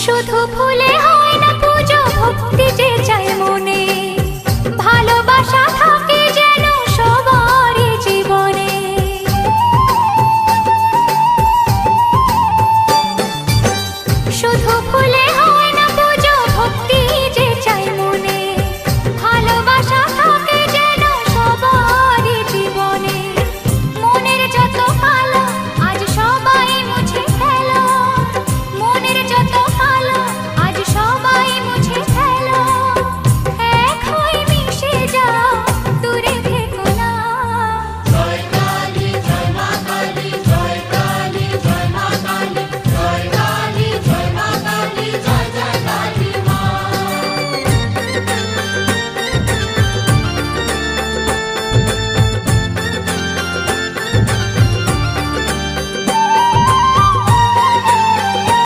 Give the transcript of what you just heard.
শুধু ফুলে হয় না পুজো, ভক্তি যে চাই মনে, ভালোবাসা থাকে যেন সবারই জীবনে। শুধু ফুলে